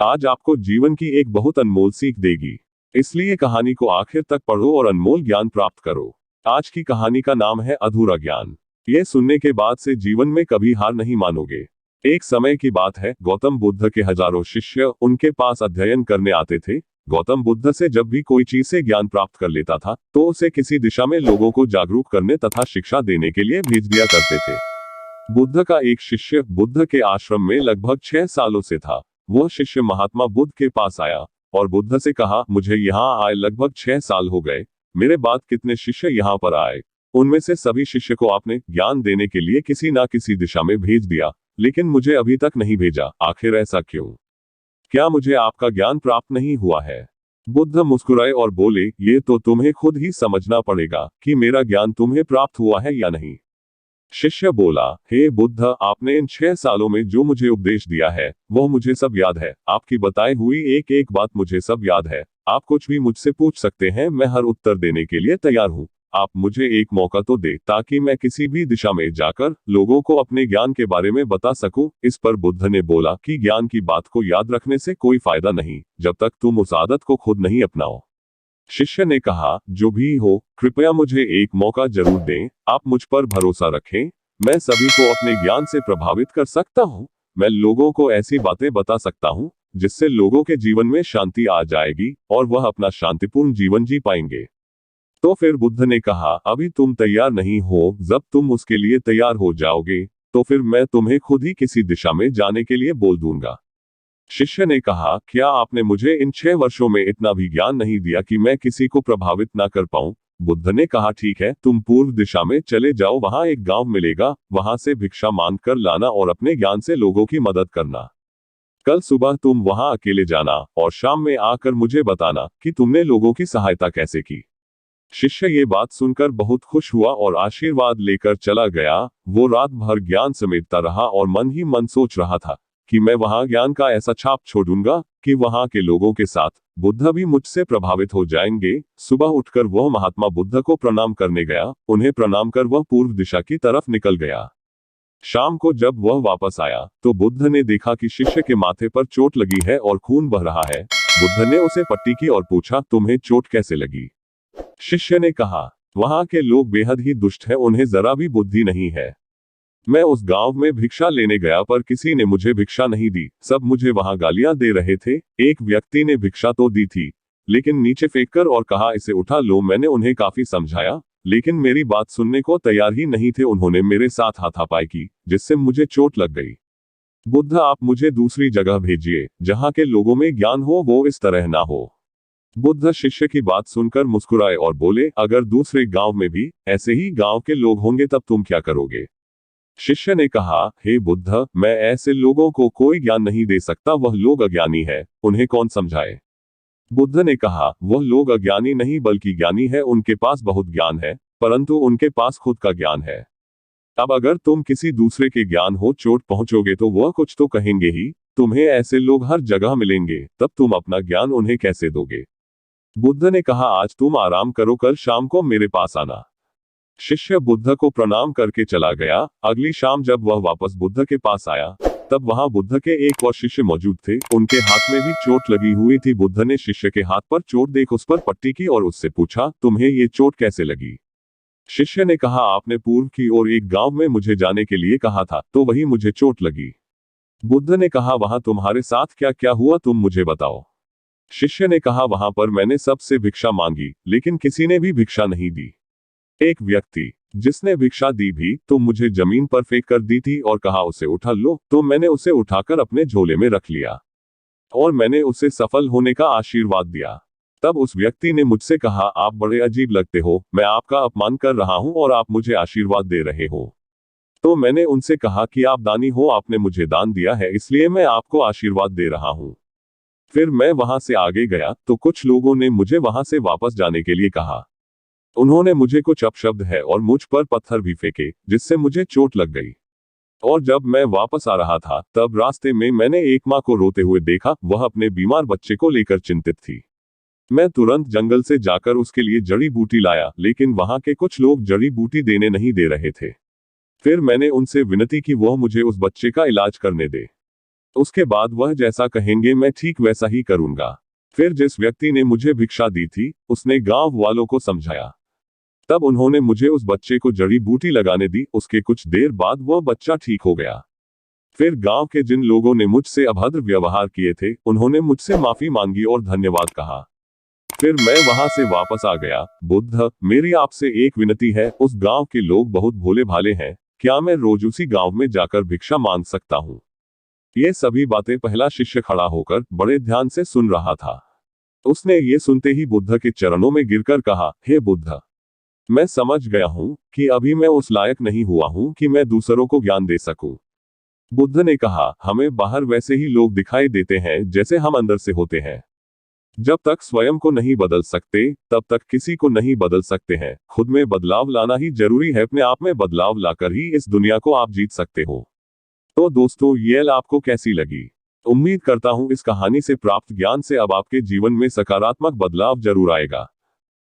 आज आपको जीवन की एक बहुत अनमोल सीख देगी। इसलिए कहानी को आखिर तक पढ़ो और अनमोल ज्ञान प्राप्त करो। आज की कहानी का नाम है अधूरा ज्ञान। यह सुनने के बाद से जीवन में कभी हार नहीं मानोगे। एक समय की बात है, गौतम बुद्ध के हजारों शिष्य उनके पास अध्ययन करने आते थे। गौतम बुद्ध से जब भी कोई चीज से ज्ञान प्राप्त कर लेता था तो उसे किसी दिशा में लोगों को जागरूक करने तथा शिक्षा देने के लिए भेज दिया करते थे। बुद्ध का एक शिष्य बुद्ध के आश्रम में लगभग 6 सालों से था। वह शिष्य महात्मा बुद्ध के पास आया और बुद्ध से कहा, मुझे यहाँ आए लगभग 6 साल हो गए। मेरे बाद कितने शिष्य यहाँ पर आए, उनमें से सभी शिष्य को आपने ज्ञान देने के लिए किसी ना किसी दिशा में भेज दिया, लेकिन मुझे अभी तक नहीं भेजा। आखिर ऐसा क्यों? क्या मुझे आपका ज्ञान प्राप्त नहीं हुआ है? बुद्ध मुस्कुराए और बोले, ये तो तुम्हें खुद ही समझना पड़ेगा कि मेरा ज्ञान तुम्हें प्राप्त हुआ है या नहीं। शिष्य बोला, हे बुद्ध, आपने इन 6 सालों में जो मुझे उपदेश दिया है वह मुझे सब याद है। आपकी बताई हुई एक एक बात मुझे सब याद है। आप कुछ भी मुझसे पूछ सकते हैं, मैं हर उत्तर देने के लिए तैयार हूँ। आप मुझे एक मौका तो दे ताकि मैं किसी भी दिशा में जाकर लोगों को अपने ज्ञान के बारे में बता सकूं। इस पर बुद्ध ने बोला कि ज्ञान की बात को याद रखने से कोई फायदा नहीं जब तक तुम उस आदत को खुद नहीं अपनाओ। शिष्य ने कहा, जो भी हो, कृपया मुझे एक मौका जरूर दें। आप मुझ पर भरोसा रखें। मैं सभी को अपने ज्ञान से प्रभावित कर सकता हूँ। मैं लोगों को ऐसी बातें बता सकता हूँ जिससे लोगों के जीवन में शांति आ जाएगी और वह अपना शांतिपूर्ण जीवन जी पाएंगे। तो फिर बुद्ध ने कहा, अभी तुम तैयार नहीं हो। जब तुम उसके लिए तैयार हो जाओगे तो फिर मैं तुम्हें खुद ही किसी दिशा में जाने के लिए बोल दूंगा। शिष्य ने कहा, क्या आपने मुझे इन 6 वर्षों में इतना भी ज्ञान नहीं दिया कि मैं किसी को प्रभावित ना कर पाऊं? बुद्ध ने कहा, ठीक है, तुम पूर्व दिशा में चले जाओ। वहां एक गांव मिलेगा, वहां से भिक्षा मांग कर लाना और अपने ज्ञान से लोगों की मदद करना। कल सुबह तुम वहां अकेले जाना और शाम में आकर मुझे बताना कि तुमने लोगों की सहायता कैसे की। शिष्य ये बात सुनकर बहुत खुश हुआ और आशीर्वाद लेकर चला गया। वो रात भर ज्ञान समेटता रहा और मन ही मन सोच रहा था कि मैं वहां ज्ञान का ऐसा छाप छोड़ूंगा कि वहां के लोगों के साथ बुद्ध भी मुझसे प्रभावित हो जाएंगे। सुबह उठकर वह महात्मा बुद्ध को प्रणाम करने गया। उन्हें प्रणाम कर वह पूर्व दिशा की तरफ निकल गया। शाम को जब वह वापस आया तो बुद्ध ने देखा कि शिष्य के माथे पर चोट लगी है और खून बह रहा है। बुद्ध ने उसे पट्टी की और पूछा, तुम्हें चोट कैसे लगी? शिष्य ने कहा, वहां के लोग बेहद ही दुष्ट हैं, उन्हें जरा भी बुद्धि नहीं है। मैं उस गांव में भिक्षा लेने गया पर किसी ने मुझे भिक्षा नहीं दी। सब मुझे वहां गालियां दे रहे थे। एक व्यक्ति ने भिक्षा तो दी थी लेकिन नीचे फेंककर और कहा, इसे उठा लो। मैंने उन्हें काफी समझाया लेकिन मेरी बात सुनने को तैयार ही नहीं थे। उन्होंने मेरे साथ हाथापाई की जिससे मुझे चोट लग गई। बुद्ध, आप मुझे दूसरी जगह भेजिए जहां के लोगों में ज्ञान हो, वो इस तरह ना हो। बुद्ध शिष्य की बात सुनकर मुस्कुराए और बोले, अगर दूसरे गांव में भी ऐसे ही गांव के लोग होंगे तब तुम क्या करोगे? शिष्य ने कहा, हे बुद्ध, मैं ऐसे लोगों को कोई ज्ञान नहीं दे सकता। वह लोग अज्ञानी है, उन्हें कौन समझाए? बुद्ध ने कहा, वह लोग अज्ञानी नहीं बल्कि ज्ञानी है। उनके पास बहुत ज्ञान है परंतु उनके पास खुद का ज्ञान है। अब अगर तुम किसी दूसरे के ज्ञान हो चोट पहुंचोगे तो वह कुछ तो कहेंगे ही। तुम्हें ऐसे लोग हर जगह मिलेंगे, तब तुम अपना ज्ञान उन्हें कैसे दोगे? बुद्ध ने कहा, आज तुम आराम करो, कल शाम को मेरे पास आना। शिष्य बुद्ध को प्रणाम करके चला गया। अगली शाम जब वह वापस बुद्ध के पास आया तब वहां बुद्ध के एक और शिष्य मौजूद थे। उनके हाथ में भी चोट लगी हुई थी। बुद्ध ने शिष्य के हाथ पर चोट देख उस पर पट्टी की और उससे पूछा, तुम्हें ये चोट कैसे लगी? शिष्य ने कहा, आपने पूर्व की ओर एक गांव में मुझे जाने के लिए कहा था तो वही मुझे चोट लगी। बुद्ध ने कहा, वहां तुम्हारे साथ क्या क्या हुआ, तुम मुझे बताओ। शिष्य ने कहा, वहां पर मैंने सबसे भिक्षा मांगी लेकिन किसी ने भी भिक्षा नहीं दी। एक व्यक्ति जिसने भिक्षा दी भी तो मुझे जमीन पर फेंक कर दी थी और कहा, उसे उठा लो। तो मैंने उसे उठाकर अपने झोले में रख लिया और मैंने उसे सफल होने का आशीर्वाद दिया। तब उस व्यक्ति ने मुझसे कहा, आप बड़े अजीब लगते हो, मैं आपका अपमान कर रहा हूं और आप मुझे आशीर्वाद दे रहे हो। तो मैंने उनसे कहा कि आप दानी हो, आपने मुझे दान दिया है इसलिए मैं आपको आशीर्वाद दे रहा हूं। फिर मैं वहां से आगे गया तो कुछ लोगों ने मुझे वहां से वापस जाने के लिए कहा। उन्होंने मुझे कुछ अपशब्द है और मुझ पर पत्थर भी फेंके जिससे मुझे चोट लग गई। और जब मैं वापस आ रहा था तब रास्ते में मैंने एक माँ को रोते हुए देखा। वह अपने बीमार बच्चे को लेकर चिंतित थी। मैं तुरंत जंगल से जाकर उसके लिए जड़ी बूटी लाया लेकिन वहां के कुछ लोग जड़ी बूटी देने नहीं दे रहे थे। फिर मैंने उनसे विनती की वह मुझे उस बच्चे का इलाज करने दे। उसके बाद वह जैसा कहेंगे मैं ठीक वैसा ही करूंगा। फिर जिस व्यक्ति ने मुझे भिक्षा दी थी, उसने गांव वालों को समझाया। तब उन्होंने मुझे उस बच्चे को जड़ी बूटी लगाने दी। उसके कुछ देर बाद वह बच्चा ठीक हो गया। फिर गांव के जिन लोगों ने मुझसे अभद्र व्यवहार किए थे, उन्होंने मुझसे माफी मांगी और धन्यवाद कहा। फिर मैं वहां से वापस आ गया। बुद्ध, मेरी आपसे एक विनती है, उस गांव के लोग बहुत भोले भाले हैं, क्या मैं रोज उसी गांव में जाकर भिक्षा मांग सकता हूँ? ये सभी बातें पहला शिष्य खड़ा होकर बड़े ध्यान से सुन रहा था। उसने ये सुनते ही बुद्ध के चरणों में गिरकर कहा, हे बुद्ध, मैं समझ गया हूँ कि अभी मैं उस लायक नहीं हुआ हूँ कि मैं दूसरों को ज्ञान दे सकूं। बुद्ध ने कहा, हमें बाहर वैसे ही लोग दिखाई देते हैं जैसे हम अंदर से होते हैं। जब तक स्वयं को नहीं बदल सकते, तब तक किसी को नहीं बदल सकते हैं। खुद में बदलाव लाना ही जरूरी है। अपने आप में बदलाव लाकर ही इस दुनिया को आप जीत सकते हो। तो दोस्तों, ये आपको कैसी लगी? उम्मीद करता हूँ इस कहानी से प्राप्त ज्ञान से अब आपके जीवन में सकारात्मक बदलाव जरूर आएगा।